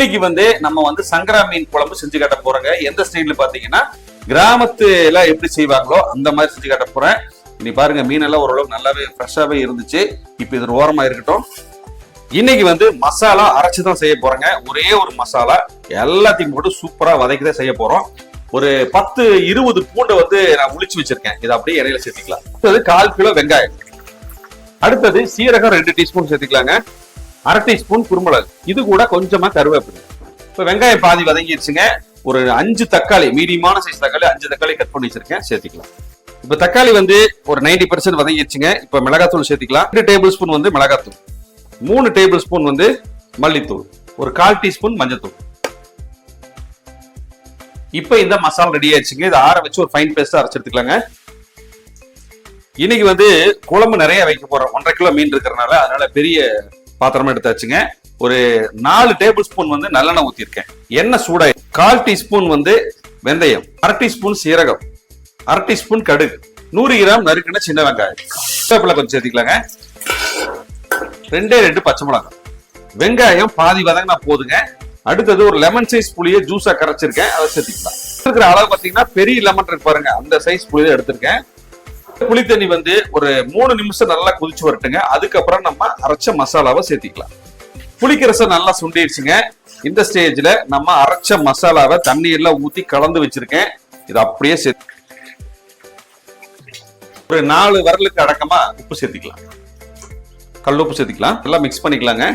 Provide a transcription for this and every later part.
இன்னைக்கு நம்ம சங்கரா மீன் குழம்பு செஞ்சு காட்ட போறோங்க. எந்த ஸ்டைல்ல பாத்தீங்கன்னா கிராமத்துல எப்படி செய்வாங்களோ அந்த மாதிரி செஞ்சு காட்ட போறேன். இனி பாருங்க, மீன் எல்லாம் ஓரளவுக்கு நல்லாவே ஃப்ரெஷ்ஷாவே இருந்துச்சு. இப்ப இது ஓரமா இருக்கட்டும். இன்னைக்கு மசாலா அரைச்சுதான் செய்ய போறேங்க. ஒரே ஒரு மசாலா எல்லாத்தையும் போட்டு சூப்பரா வதக்கிதான் செய்ய போறோம். ஒரு 10-20 பூண்டை நான் உளிச்சு வச்சிருக்கேன். இதை அப்படியே இடையில சேர்த்துக்கலாம். அடுத்தது 1/4 கிலோ வெங்காயம். அடுத்தது சீரகம் 2 டீஸ்பூன் சேர்த்துக்கலாங்க. 1/2 டீஸ்பூன் குருமிளகு. இது கூட கொஞ்சமா கருவேப்பிலை. இப்ப வெங்காயம் பாதி வதங்கிடுச்சுங்க. ஒரு 5 தக்காளி, மீடியமான சைஸ் தக்காளி 5 தக்காளி கட் பண்ணி வச்சிருக்கேன், சேர்த்துக்கலாம். இப்ப தக்காளி ஒரு 90% வதங்கிடுச்சுங்க. இப்ப மிளகாத்தூள் சேர்த்துக்கலாம். 2 டேபிள் ஸ்பூன் மிளகாத்தூள், 3 டேபிள் ஸ்பூன் மல்லித்தூள், ஒரு 1/4 டீஸ்பூன் மஞ்சத்தூள். இப்ப இந்த மசாலா ரெடி ஆயிடுச்சுங்க. இதை ஆற வச்சு ஒரு ஃபைன் பேஸ்டா அரைச்சு எடுத்துக்கலாங்க. இன்னைக்கு குழம்பு நிறைய வைக்க போறோம். 1.5 கிலோ மீன் இருக்கிறதுனால அதனால பெரிய பாத்திரமா எடுத்தாச்சுங்க. ஒரு 4 டேபிள் ஸ்பூன் நல்லெண்ணெய் ஊத்திருக்கேன். எண்ணெய் சூடாய் 1/4 டீஸ்பூன் வெந்தயம், 1/2 டீஸ்பூன் சீரகம், 1/2 டீஸ்பூன் கடுகு, 100 கிராம் நறுக்குன சின்ன வெங்காயம், கருவேப்பிலை கொஞ்சம் சேர்த்துக்கலாங்க. 2 பச்சை மிளகாய். வெங்காயம் பாதி வதங்கினா போதுங்க. அடுத்தது ஒரு லெமன் சைஸ் புளியை ஜூஸா கரைச்சிருக்கேன், அதை சேர்த்துக்கலாம். இருக்கிற அளவு பாத்தீங்கன்னா பெரிய லெமன் இருக்கு பாருங்க, அந்த சைஸ் புளியை எடுத்திருக்கேன். புளி தண்ணி ஒரு 3 நிமிஷம் நல்லா கொதிச்சு வரட்டுங்க. அதுக்கப்புறம் நம்ம அரைச்ச மசாலாவை சேர்த்திக்கலாம். புளிக்கரசம் நல்லா சுண்டிடுச்சுங்க. இந்த ஸ்டேஜ்ல நம்ம அரைச்ச மசாலாவை தண்ணி எல்லாம் ஊத்தி கலந்து வச்சிருக்கேன். இது அப்படியே சேர்த்து ஒரு 4 விரலுக்கு அடக்கமா உப்பு சேர்த்திக்கலாம். கல் உப்பு சேர்த்திக்கலாம். எல்லாம் மிக்ஸ் பண்ணிக்கலாங்க.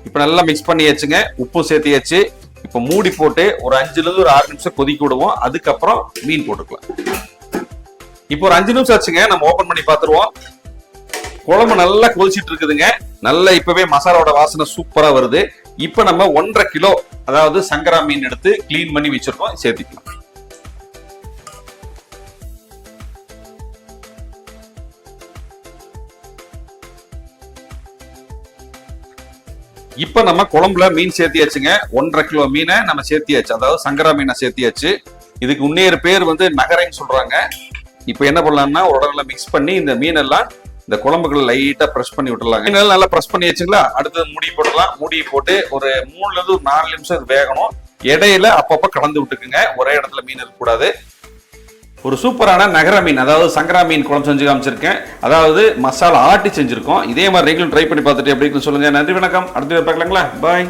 இப்ப நல்லா மிக்ஸ் பண்ணியாச்சுங்க. உப்பு சேர்த்தியாச்சு. இப்ப மூடி போட்டு ஒரு 5-6 நிமிஷம் கொதிக்க விடுவோம். அதுக்கப்புறம் மீன் போட்டுக்கலாம். இப்போ ஒரு 5 நிமிஷம் ஆச்சுங்க. நம்ம ஓபன் பண்ணி பாத்துருவோம். குழம்பு நல்லா கொதிச்சிட்டு இருக்குதுங்க. நல்லா இப்பவே மசாலாவோட வாசனை சூப்பரா வருது. இப்ப நம்ம 1.5 கிலோ அதாவது சங்கரா மீன் எடுத்து கிளீன் பண்ணி வச்சிருக்கோம், சேர்த்துக்கலாம். இப்ப நம்ம குழம்புல மீன் சேர்த்தியாச்சுங்க. 1.5 கிலோ மீனை நம்ம சேர்த்தியாச்சு, அதாவது சங்கரா மீனை சேர்த்தியாச்சு. இதுக்கு இன்னொரு பேர் நகரைன்னு சொல்றாங்க. இப்ப என்ன பண்ணலாம்னா ஒரு இடத்துல மிக்ஸ் பண்ணி இந்த மீன் எல்லாம் இந்த குழம்புகளை லைட்டா பிரஸ் பண்ணி விட்டுலாங்க. மீன் நல்லா பிரஸ் பண்ணி வச்சுங்களா. அடுத்தது மூடி போட்டுலாம். மூடி போட்டு ஒரு 3-4 நிமிஷம் வேகணும். இடையில அப்பப்ப கலந்து விட்டுக்குங்க. ஒரே இடத்துல மீன் இருக்கக்கூடாது. ஒரு சூப்பரான நகர மீன், அதாவது சங்கரா மீன் குழம்பு செஞ்சு காமிச்சிருக்கேன். அதாவது மசாலா ஆட்டி செஞ்சிருக்கோம். இதே மாதிரி நீங்களும் ட்ரை பண்ணி பார்த்துட்டு எப்படி இருக்குன்னு சொல்லுங்க. நன்றி, வணக்கம். அடுத்த பார்க்கலாங்களா? பாய்.